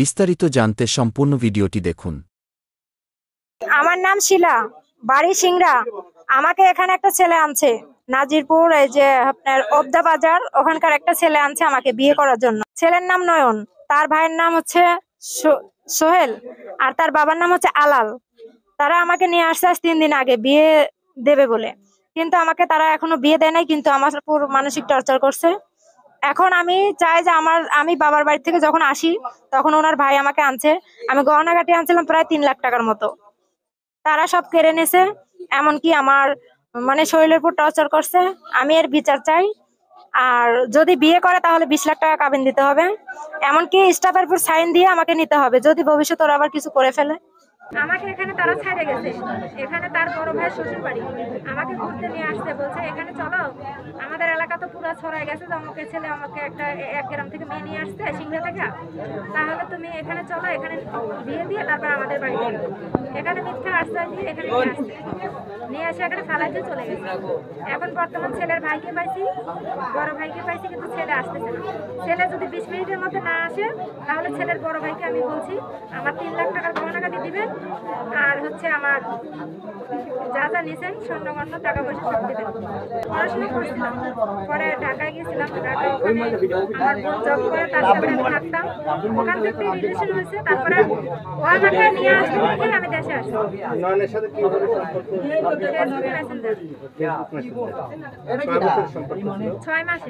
বিস্তারিত জানতে সম্পূর্ণ ভিডিওটি দেখুন। আমার নাম শিলা, বাড়ি সিংড়া। আমাকে এখানে একটা ছেলে আনছে, নাজিরপুর, এই যে আপনার ওবদা বাজার, ওখানকার একটা ছেলে আনছে আমাকে বিয়ে করার জন্য। ছেলের নাম নয়ন, তার ভাইয়ের নাম হচ্ছে সোহেল, আর তার বাবার নাম হচ্ছে আলাল। তারা আমাকে নিয়ে আসছে আজ 3 দিন আগে বিয়ে দেবে বলে, কিন্তু আমাকে তারা এখনো বিয়ে দেয় নাই, কিন্তু আমার উপর মানসিক টর্চার করছে। এখন আমি চাই যে আমি বাবার বাড়ি থেকে যখন আসি তখন ওনার ভাই আমাকে আনছে, আমি গহনাগাটি আনছিলাম প্রায় 3 লাখ টাকার মতো, তারা সব কেড়ে নিছে। এমনকি আমার মানে শরীরের উপর টর্চার করছে। আমি এর বিচার চাই। আর যদি বিয়ে করে তাহলে 20 লাখ টাকা কাবিন দিতে হবে, এমনকি স্টাফের উপর সাইন দিয়ে আমাকে নিতে হবে যদি ভবিষ্যতে ওরা আবার কিছু করে ফেলে। আমাকে এখানে তারা ছাইড়ে গেছে, এখানে তার বড় ভাই শ্বশুর বাড়ি আমাকে ঘুরতে নিয়ে আসতে বলছে, এখানে চলো, আমাদের এলাকা তো পুরো ছড়ায় গেছে যে আমাকে ছেলে আমাকে একটা এক গ্রাম থেকে মেয়ে নিয়ে আসছে সিংড়া থেকে, তাহলে তুমি এখানে চলো, এখানে বিয়ে দিয়ে তারপর আমাদের বাড়ি যাবে। এখানে মিথ্যা আশ্রয় দিয়ে এখানে নিয়ে আসে এখানে ফালাই দিয়ে চলে গেছে। এখন বর্তমান ছেলের ভাইকে পাইছি, বড় ভাইকে পাইছি, কিন্তু ছেলে আসতেছে না। ছেলে যদি 20 মিনিটের মধ্যে না আসে তাহলে ছেলের বড় ভাইকে আমি বলছি আমার 3 লাখ টাকার গহনাগাটি দিবেন, আর হচ্ছে আমার যা যা নিয়েছেন স্বর্ণগণ্য টাকা পয়সা সব দেবেন। পড়াশোনা করছিলাম, পরে ঢাকায় গেছিলাম, ঢাকায় ওখানে আমার বোন জব করে, তার সাথে আমি থাকতাম, ওখান থেকে রিলেশন হয়েছে। তারপরে ও আমাকে নিয়ে আসতে দেখে আমি দেশে আসছি। নয়নের সাথে কি ধরনের সম্পর্ক? Facebook Messenger. 6 মাসে।